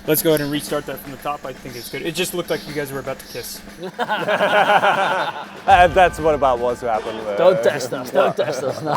Let's go ahead and restart that from the top. I think it's good. It just looked like you guys were about to kiss. That's what about was to happen. Don't test us, don't test us. No.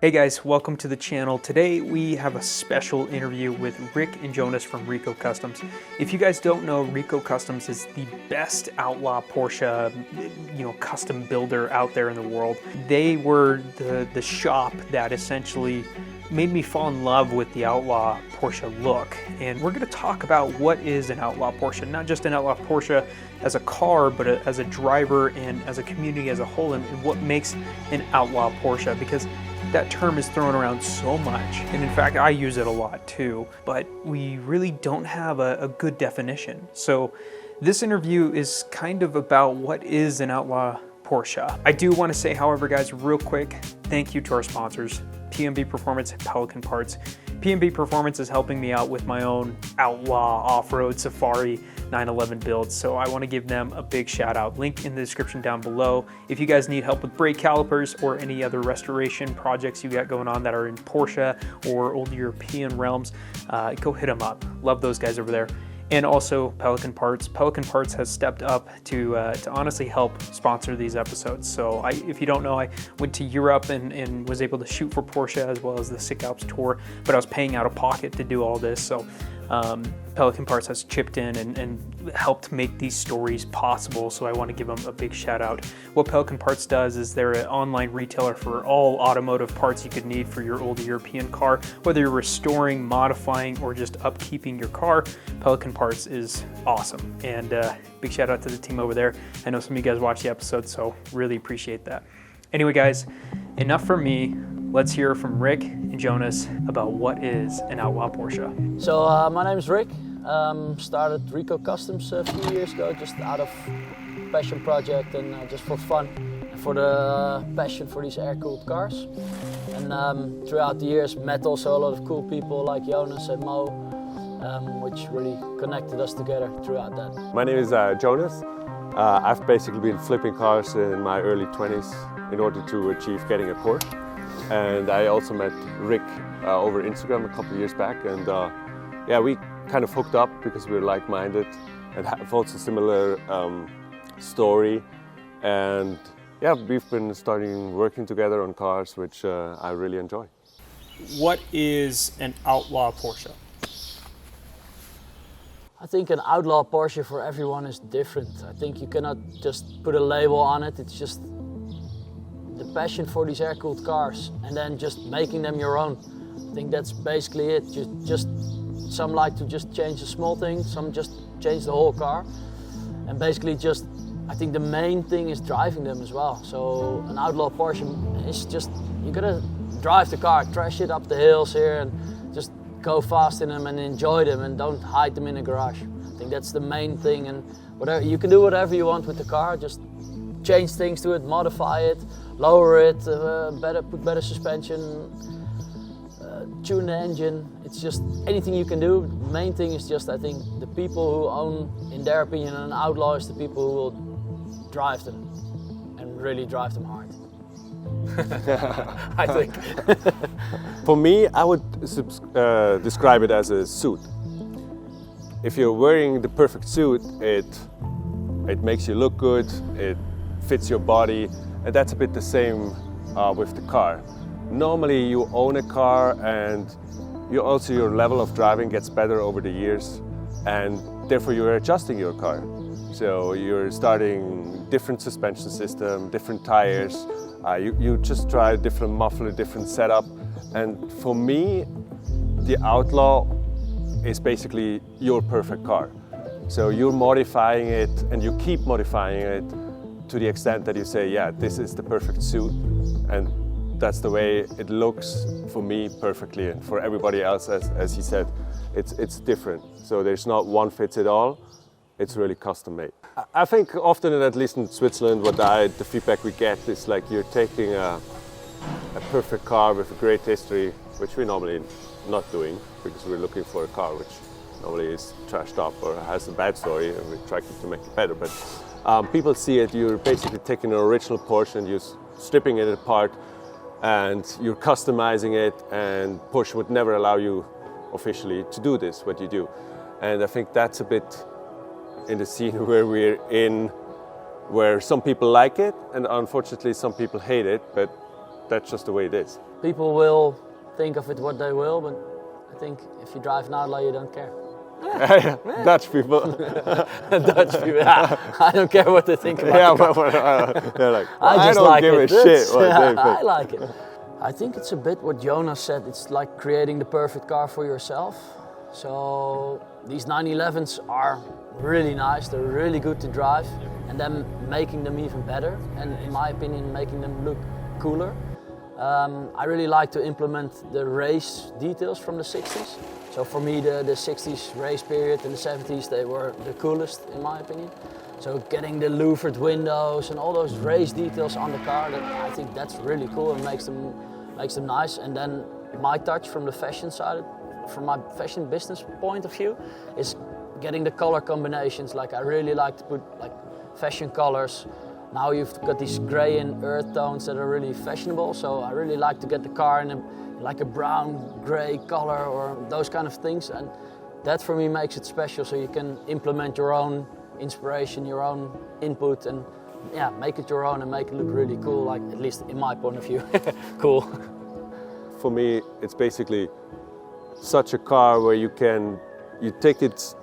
Hey guys, welcome to the channel. Today we have a special interview with Rick and Jonas from Rico Customs. If you guys don't know, Rico Customs is the best outlaw Porsche, custom builder out there in the world. They were the shop that essentially made me fall in love with the Outlaw Porsche look. And we're gonna talk about what is an Outlaw Porsche, not just an Outlaw Porsche as a car, but as a driver and as a community as a whole, and what makes an Outlaw Porsche, because that term is thrown around so much, and in fact I use it a lot too, but we really don't have a good definition. So this interview is kind of about what is an Outlaw Porsche. I do want to say, however, guys, real quick, thank you to our sponsors, PMB Performance and Pelican Parts. PMB Performance is helping me out with my own Outlaw off-road safari 911 builds, so I want to give them a big shout out. Link in the description down below. If you guys need help with brake calipers or any other restoration projects you got going on that are in Porsche or old European realms, go hit them up. Love those guys over there. And also Pelican Parts. Pelican Parts has stepped up to honestly help sponsor these episodes. So if you don't know, I went to Europe and was able to shoot for Porsche as well as the Sick Alps tour, but I was paying out of pocket to do all this. So Pelican Parts has chipped in and helped make these stories possible, so I want to give them a big shout out. What Pelican Parts does is they're an online retailer for all automotive parts you could need for your old European car. Whether you're restoring, modifying, or just upkeeping your car, Pelican Parts is awesome. And big shout out to the team over there. I know some of you guys watch the episode, so really appreciate that. Anyway guys, enough from me. Let's hear from Rick and Jonas about what is an Outlaw Porsche. So my name is Rick. Started Rico Customs a few years ago, just out of passion project and just for fun, and for the passion for these air-cooled cars. And throughout the years, met also a lot of cool people like Jonas and Mo, which really connected us together throughout that. My name is Jonas. I've basically been flipping cars in my early 20s in order to achieve getting a Porsche. And I also met Rick over Instagram a couple of years back, and yeah, we kind of hooked up because we were like-minded and have also similar story. And yeah, we've been working together on cars, which I really enjoy. What is an Outlaw Porsche? I think an Outlaw Porsche for everyone is different. I think you cannot just put a label on it. It's just the passion for these air-cooled cars and then just making them your own. I think that's basically it. Some like to just change a small thing, some just change the whole car. And basically I think the main thing is driving them as well. So an Outlaw Porsche is just, you gotta drive the car, trash it up the hills here and just go fast in them and enjoy them and don't hide them in a garage. I think that's the main thing, and whatever, you can do whatever you want with the car, just change things to it, modify it, lower it, put better suspension, tune the engine. It's just anything you can do. The main thing is just, I think, the people who own, in their opinion, an Outlaw is the people who will drive them and really drive them hard. I think. For me, I would describe it as a suit. If you're wearing the perfect suit, it makes you look good, it fits your body, and that's a bit the same with the car. Normally you own a car and your level of driving gets better over the years, and therefore you're adjusting your car. So you're starting different suspension system, different tires, you just try a different muffler, different setup. And for me, the Outlaw is basically your perfect car. So you're modifying it and you keep modifying it to the extent that you say, yeah, this is the perfect suit, and that's the way it looks for me perfectly, and for everybody else, as he said, it's different. So there's not one fits it all. it's really custom made. I think often, at least in Switzerland, the feedback we get is like you're taking a perfect car with a great history, which we're normally not doing, because we're looking for a car which normally is trashed up or has a bad story, and we try to make it better. But people see it, you're basically taking an original Porsche and you're stripping it apart and you're customizing it, and Porsche would never allow you officially to do this, what you do. And I think that's a bit in the scene where we're in, where some people like it and unfortunately some people hate it, but that's just the way it is. People will think of it what they will, but I think if you drive an Outlaw, you don't care. Dutch people. Dutch people, yeah. I don't care what they think about it. They're like, I just don't like give it. a shit what they think. I like it. I think it's a bit what Jonas said. It's like creating the perfect car for yourself. So these 911s are really nice. They're really good to drive, and then making them even better, and in my opinion, making them look cooler. I really like to implement the race details from the 60s. So for me, the 60s race period and the 70s, they were the coolest in my opinion. So getting the louvered windows and all those race details on the car, I think that's really cool and makes them nice. And then my touch from the fashion side, from my fashion business point of view, is getting the color combinations. Like I really like to put like fashion colors. Now you've got these grey and earth tones that are really fashionable, so I really like to get the car in like a brown, grey color or those kind of things, and that for me makes it special, so you can implement your own inspiration, your own input, and yeah, make it your own and make it look really cool, like at least in my point of view. Cool. For me, it's basically such a car where you take it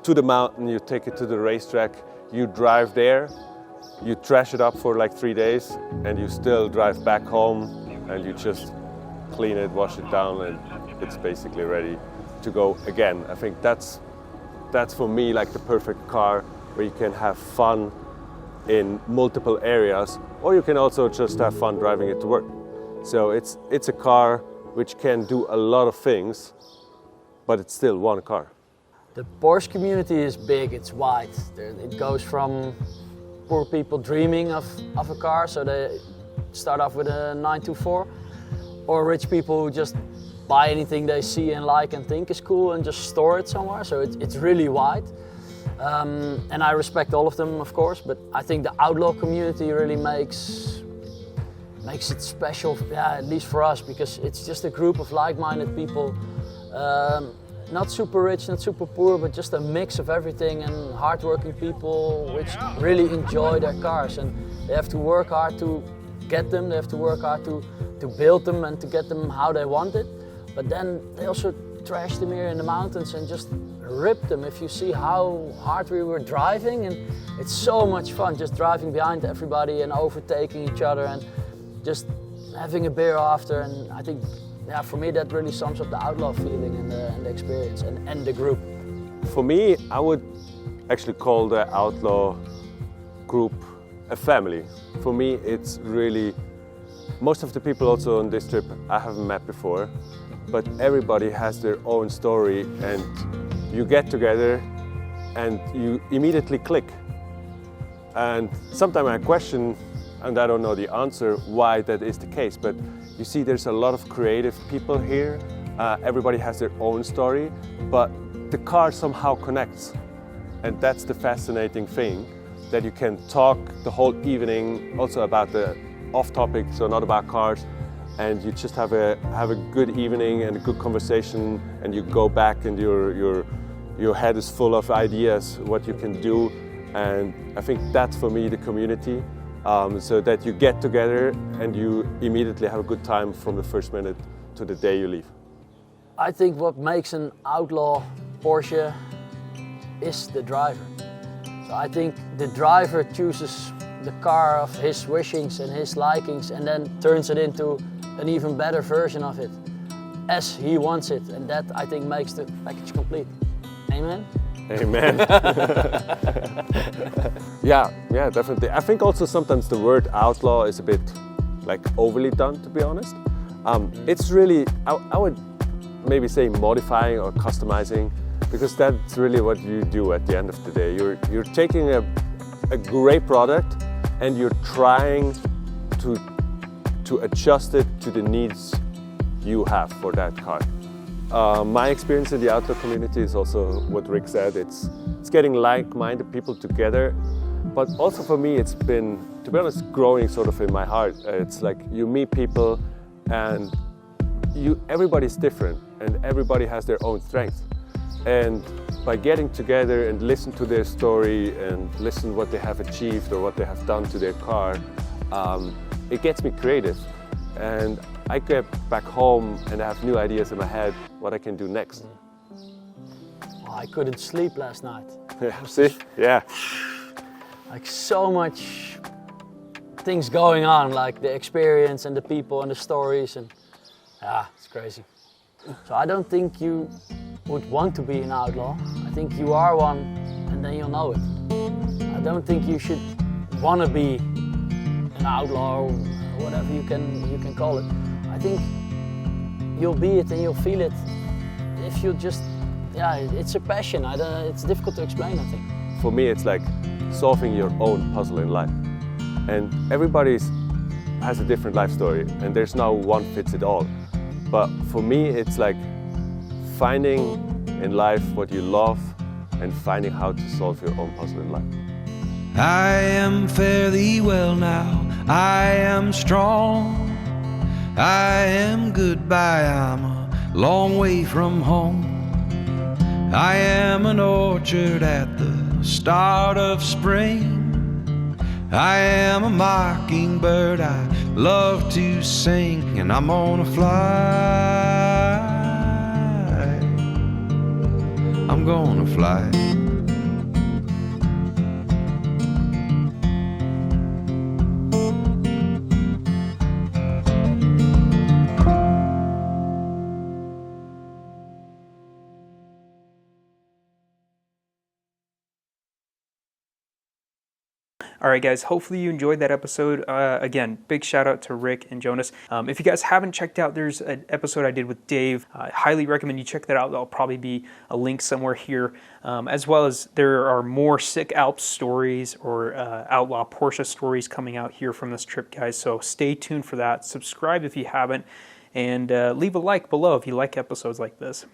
to the mountain, you take it to the racetrack, you drive there, you trash it up for like 3 days, and you still drive back home and you just clean it, wash it down, and it's basically ready to go again. I think that's for me like the perfect car where you can have fun in multiple areas, or you can also just have fun driving it to work. So it's a car which can do a lot of things, but it's still one car. The Porsche community is big, it's wide. It goes from poor people dreaming of a car, so they start off with a 924, or rich people who just buy anything they see and like and think is cool and just store it somewhere, so it's really wide. And I respect all of them, of course, but I think the Outlaw community really makes it special, yeah, at least for us, because it's just a group of like-minded people. Not super rich, not super poor, but just a mix of everything, and hardworking people which really enjoy their cars, and they have to work hard to get them, they have to work hard to build them and to get them how they want it, but then they also trash them here in the mountains and just rip them. If you see how hard we were driving, and it's so much fun just driving behind everybody and overtaking each other and just having a beer after, and I think, yeah, for me that really sums up the Outlaw feeling and the experience and the group. For me, I would actually call the Outlaw group a family. For me, it's really, most of the people also on this trip I haven't met before, but everybody has their own story, and you get together and you immediately click. And sometimes I question, and I don't know the answer why that is the case, but you see there's a lot of creative people here. Everybody has their own story, but the car somehow connects. And that's the fascinating thing, that you can talk the whole evening also about the off topic, so not about cars, and you just have a good evening and a good conversation, and you go back and your head is full of ideas, what you can do. And I think that's for me the community. So that you get together and you immediately have a good time from the first minute to the day you leave. I think what makes an Outlaw Porsche is the driver. So I think the driver chooses the car of his wishings and his likings and then turns it into an even better version of it as he wants it, and that I think makes the package complete. Amen? Amen. Yeah, definitely. I think also sometimes the word outlaw is a bit like overly done, to be honest. It's really, I would maybe say modifying or customizing because that's really what you do at the end of the day. You're taking a great product and you're trying to adjust it to the needs you have for that car. My experience in the outdoor community is also what Rick said. It's getting like-minded people together, but also for me it's been, to be honest, growing sort of in my heart. It's like you meet people and everybody's different and everybody has their own strengths. And by getting together and listen to their story and listen what they have achieved or what they have done to their car, it gets me creative. And I get back home and I have new ideas in my head what I can do next. Well, I couldn't sleep last night. Yeah, see? Yeah. Like so much things going on, like the experience and the people and the stories, and it's crazy. So I don't think you would want to be an outlaw. I think you are one and then you'll know it. I don't think you should want to be an outlaw or whatever you can call it. I think you'll be it and you'll feel it if you just, it's a passion. It's difficult to explain, I think. For me, it's like solving your own puzzle in life. And everybody has a different life story and there's no one fits it all. But for me, it's like finding in life what you love and finding how to solve your own puzzle in life. I am fairly well now, I am strong, I am goodbye, I'm a long way from home. I am an orchard at the start of spring, I am a mockingbird, I love to sing, and I'm gonna fly, I'm gonna fly. All right, guys, hopefully you enjoyed that episode. Again, big shout out to Rick and Jonas. If you guys haven't checked out, there's an episode I did with Dave. I highly recommend you check that out. There'll probably be a link somewhere here, as well as there are more Sick Alps stories or Outlaw Porsche stories coming out here from this trip, guys. So stay tuned for that. Subscribe if you haven't, and leave a like below if you like episodes like this.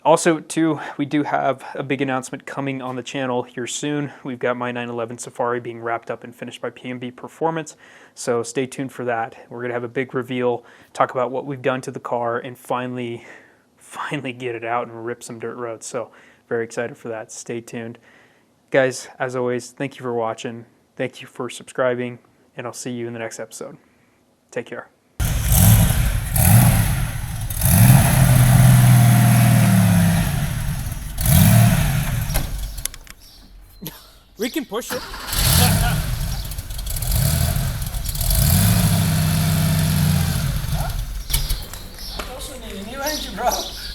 Also, too, we do have a big announcement coming on the channel here soon. We've got my 911 Safari being wrapped up and finished by PMB Performance, so stay tuned for that. We're going to have a big reveal, talk about what we've done to the car, and finally get it out and rip some dirt roads. So very excited for that. Stay tuned. Guys, as always, thank you for watching. Thank you for subscribing, and I'll see you in the next episode. Take care. We can push it.